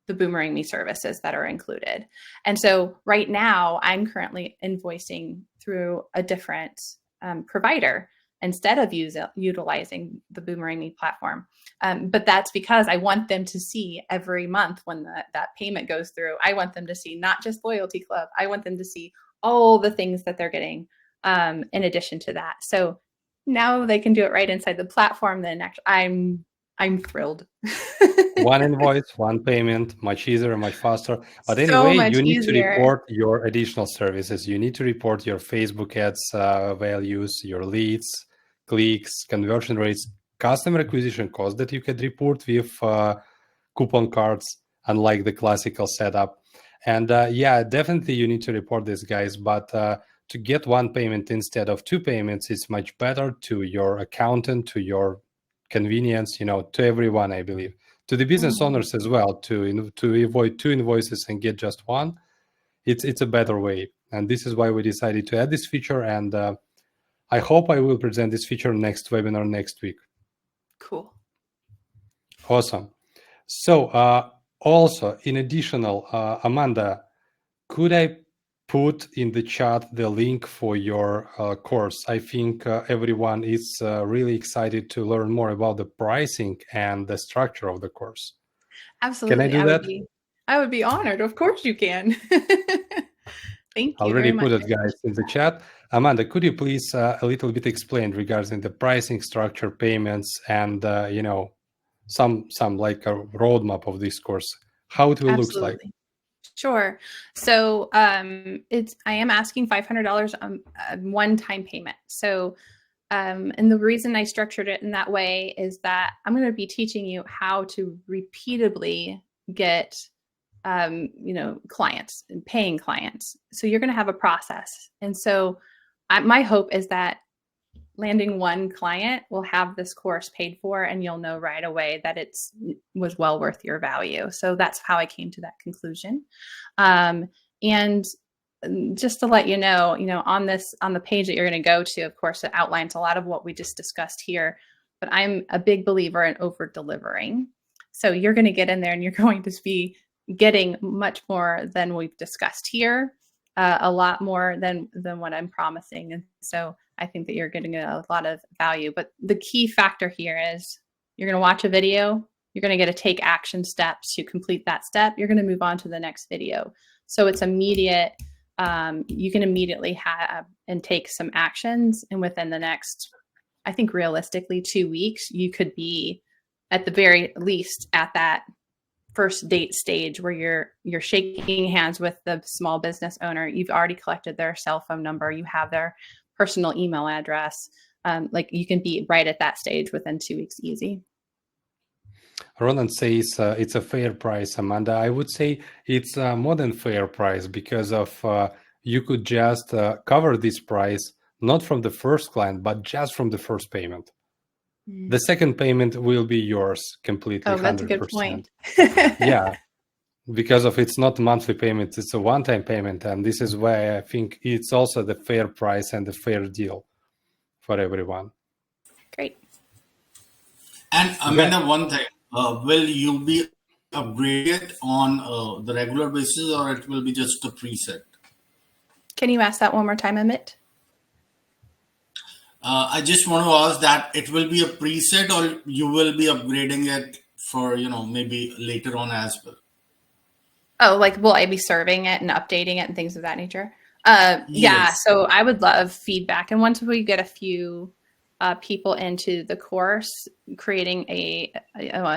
the Boomerangme services that are included. And so right now I'm currently invoicing through a different provider instead of utilizing the Boomerangme platform. But that's because I want them to see every month when that payment goes through, I want them to see not just Loyalty Club, I want them to see all the things that they're getting in addition to that. So now they can do it right inside the platform. Then actually, I'm thrilled. One invoice, one payment, much easier, much faster. But So anyway, much you need easier. to report your additional services. You need to report your Facebook ads values, your leads, clicks, conversion rates, customer acquisition costs that you can report with coupon cards, unlike the classical setup. And yeah, definitely you need to report this, guys. But to get one payment instead of two payments, it's much better to your accountant, to your convenience, to everyone, I believe. To the business owners as well, to avoid two invoices and get just one. It's a better way. And this is why we decided to add this feature. And I hope I will present this feature next webinar next week. Cool. Awesome. So also, in additional, Amanda, could I put in the chat the link for your course? I think everyone is really excited to learn more about the pricing and the structure of the course. Absolutely. Can I do that? I would be honored. Of course you can. Thank you Already very much. put it, guys, in the chat. Amanda, could you please a little bit explain regarding the pricing structure, payments, and some like a roadmap of this course, how it will look like? Sure. So I am asking $500 a one-time payment. So and the reason I structured it in that way is that I'm going to be teaching you how to repeatedly get clients and paying clients. So you're going to have a process. And so my hope is that landing one client will have this course paid for, and you'll know right away that it was well worth your value. So that's how I came to that conclusion. And just to let you know, on the page that you're going to go to, of course, it outlines a lot of what we just discussed here, but I'm a big believer in over delivering. So you're going to get in there and you're going to be getting much more than we've discussed here, a lot more than what I'm promising. And so I think that you're getting a lot of value. But the key factor here is you're going to watch a video, you're going to get to take action steps to complete that step, you're going to move on to the next video. So it's immediate. You can immediately have and take some actions. And within the next, I think realistically, 2 weeks, you could be at the very least at that first date stage where you're shaking hands with the small business owner. You've already collected their cell phone number. You have their personal email address. Like you can be right at that stage within 2 weeks, easy. Roland says it's a fair price, Amanda. I would say it's more than fair price because of you could just cover this price not from the first client, but just from the first payment. The second payment will be yours completely. Oh, that's 100%. a good point. Yeah, because of it's not monthly payment, it's a one-time payment, and this is why I think it's also the fair price and the fair deal for everyone. Great. And Amanda, one thing, will you be upgraded on the regular basis, or it will be just a preset? Can you ask that one more time, Amit? I just want to ask that it will be a preset, or you will be upgrading it for, maybe later on as well. Oh, like will I be serving it and updating it and things of that nature? Yeah, Yes. so I would love feedback. And once we get a few people into the course, creating a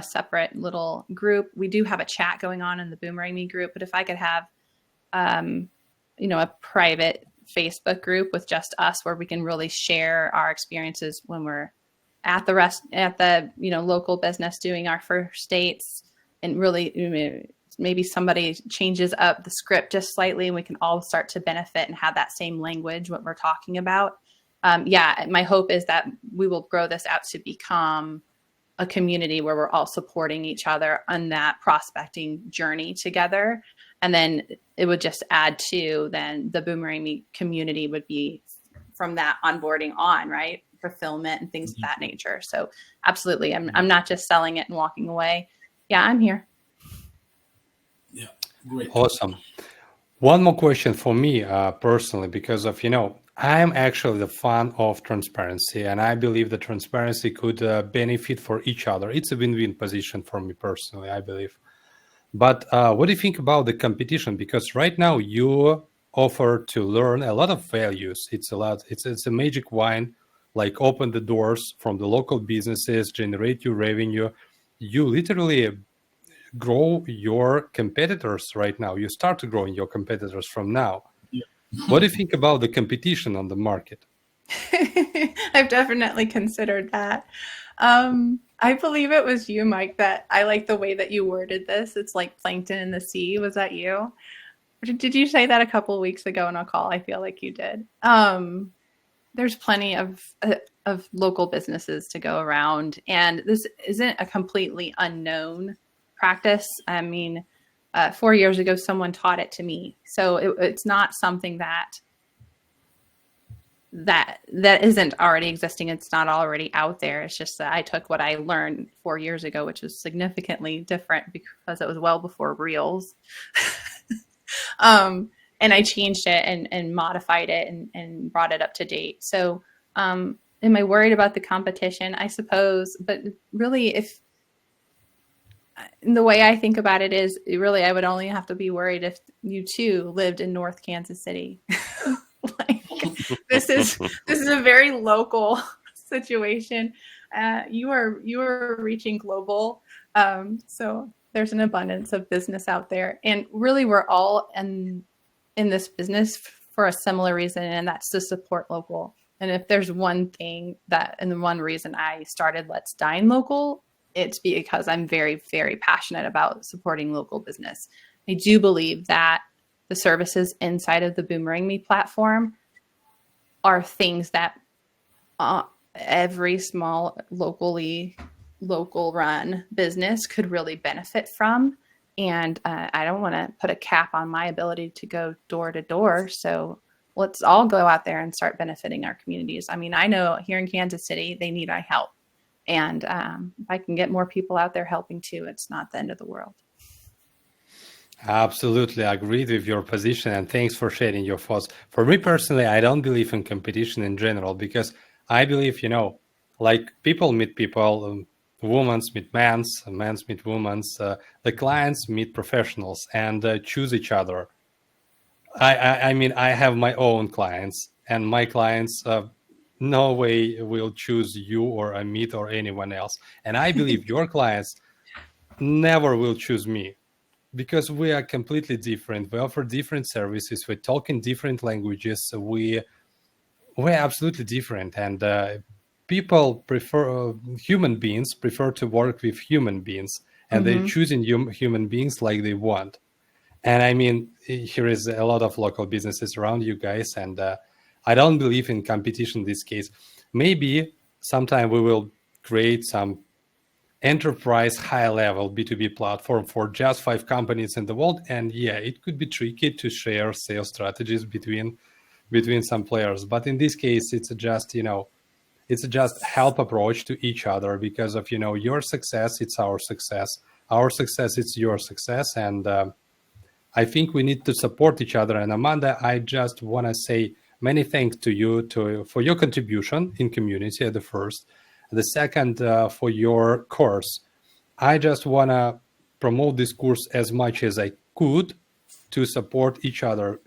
separate little group. We do have a chat going on in the Boomerangme group, but if I could have, a private Facebook group with just us where we can really share our experiences when we're at the local business doing our first dates, and really maybe somebody changes up the script just slightly and we can all start to benefit and have that same language, what we're talking about. My hope is that we will grow this out to become a community where we're all supporting each other on that prospecting journey together. And then it would just add to then the Boomerangme community would be from that onboarding on, right? Fulfillment and things of that nature. So absolutely. I'm not just selling it and walking away. Yeah, I'm here. Yeah, great. Awesome. One more question for me personally, because of, I'm actually the fan of transparency, and I believe that transparency could benefit for each other. It's a win-win position for me personally, I believe. But what do you think about the competition? Because right now you offer to learn a lot of values. It's a magic wine, like open the doors from the local businesses, generate your revenue. You literally grow your competitors right now. You start growing your competitors from now. Yeah. What do you think about the competition on the market? I've definitely considered that. I believe it was you, Mike, that I like the way that you worded this. It's like plankton in the sea. Was that you? Did you say that a couple of weeks ago on a call? I feel like you did. There's plenty of local businesses to go around, and this isn't a completely unknown practice. I mean, 4 years ago, someone taught it to me. So it's not something that isn't already existing. It's not already out there. It's just that I took what I learned 4 years ago, which was significantly different because it was well before Reels. And I changed it and modified it and brought it up to date. So am I worried about the competition? I suppose, but really the way I think about it is really I would only have to be worried if you too lived in North Kansas City. This is a very local situation. You are reaching global. So there's an abundance of business out there, and really we're all in this business for a similar reason, and that's to support local. And if there's one thing and one reason I started Let's Dine Local, it's because I'm very, very passionate about supporting local business. I do believe that the services inside of the Boomerangme platform are things that every small local run business could really benefit from. And I don't want to put a cap on my ability to go door to door. So let's all go out there and start benefiting our communities. I mean, I know here in Kansas City, they need our help. And if I can get more people out there helping too, it's not the end of the world. Absolutely agreed with your position, and thanks for sharing your thoughts. For me personally, I don't believe in competition in general, because I believe, like people meet people, women's meet men's meet women's, the clients meet professionals and choose each other. I mean, I have my own clients, and my clients no way will choose you or Amit or anyone else. And I believe your clients never will choose me, because we are completely different. We offer different services. We talk in different languages. We're absolutely different. And people prefer, human beings prefer to work with human beings, and they're choosing human beings like they want. And I mean, here is a lot of local businesses around you guys, and I don't believe in competition in this case. Maybe sometime we will create some enterprise high-level B2B platform for just 5 companies in the world. And yeah, it could be tricky to share sales strategies between some players. But in this case, it's just, it's just help approach to each other, because of, your success, it's our success. Our success, it's your success. And I think we need to support each other. And Amanda, I just want to say many thanks to you for your contribution in community at the first. The second, for your course. I just want to promote this course as much as I could to support each other.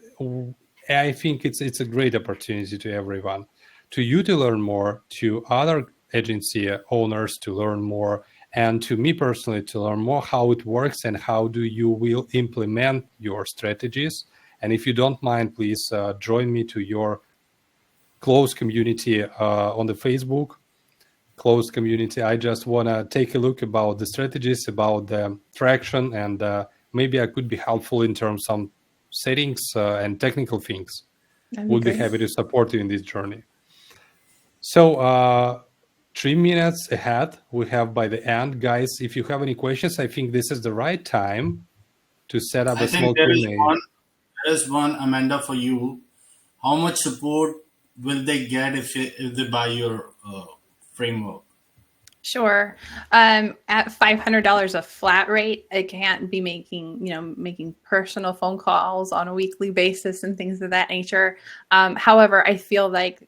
I think it's a great opportunity to everyone, to you to learn more, to other agency owners to learn more, and to me personally to learn more how it works and how do you will implement your strategies. And if you don't mind, please join me to your close community on the Facebook. Closed community. I just want to take a look about the strategies, about the traction, and maybe I could be helpful in terms of settings and technical things. We'll be happy to support you in this journey. So 3 minutes ahead, we have by the end. Guys, if you have any questions, I think this is the right time to set up a small Q&A. There is one, Amanda, for you. How much support will they get if they buy your framework? Sure. At $500 a flat rate, I can't be making personal phone calls on a weekly basis and things of that nature. However, I feel like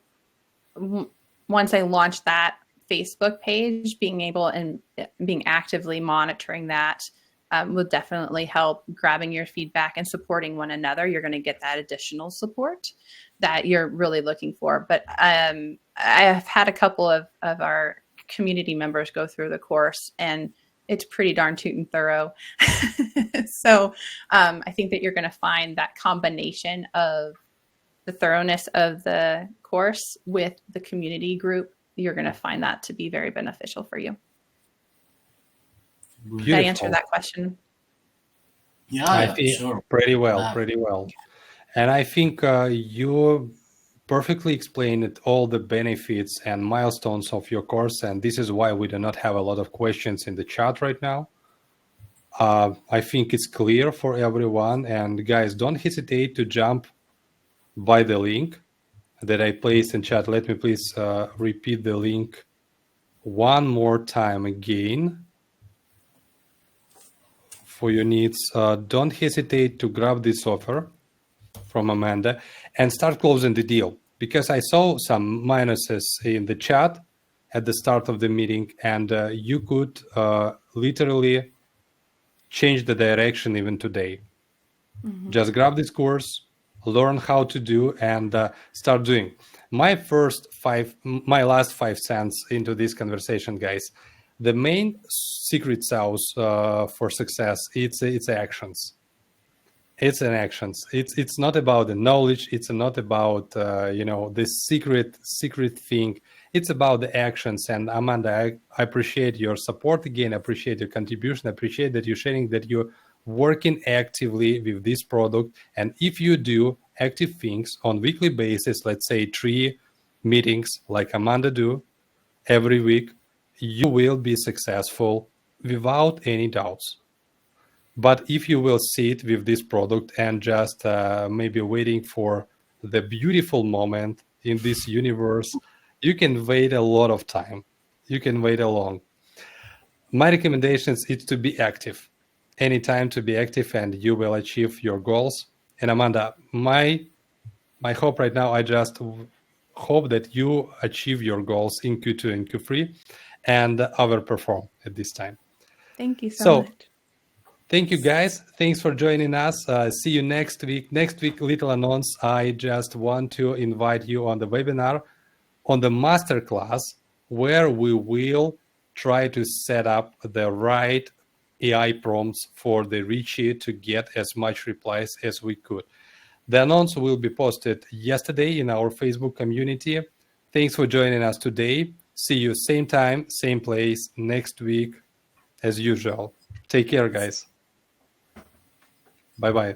once I launch that Facebook page, being able and being actively monitoring that will definitely help grabbing your feedback and supporting one another. You're going to get that additional support that you're really looking for. But I have had a couple of our community members go through the course, and it's pretty darn toot and thorough. So I think that you're going to find that combination of the thoroughness of the course with the community group. You're going to find that to be very beneficial for you. Beautiful. Did I answer that question? Yeah, I think sure. Pretty well. And I think you perfectly explained all the benefits and milestones of your course. And this is why we do not have a lot of questions in the chat right now. I think it's clear for everyone. And guys, don't hesitate to jump by the link that I placed in chat. Let me please repeat the link one more time again for your needs. Don't hesitate to grab this offer from Amanda and start closing the deal, because I saw some minuses in the chat at the start of the meeting, and you could literally change the direction even today. Just grab this course, learn how to do, and start doing. My last 5 cents into this conversation, guys. The main secret sauce for success, it's actions. It's in actions. It's not about the knowledge. It's not about this secret thing. It's about the actions. And Amanda, I appreciate your support again. I appreciate your contribution. I appreciate that you're sharing that you're working actively with this product. And if you do active things on weekly basis, let's say 3 meetings like Amanda do, every week, you will be successful without any doubts. But if you will sit with this product and just maybe waiting for the beautiful moment in this universe, you can wait a lot of time. You can wait a long. My recommendations is to be active. Anytime to be active, and you will achieve your goals. And Amanda, my hope right now, I just hope that you achieve your goals in Q2 and Q3 and overperform at this time. Thank you so much. Thank you, guys. Thanks for joining us. See you next week. Next week, little announce. I just want to invite you on the webinar, on the masterclass, where we will try to set up the right AI prompts for the Richie to get as much replies as we could. The announce will be posted yesterday in our Facebook community. Thanks for joining us today. See you same time, same place next week as usual. Take care, guys. Bye-bye.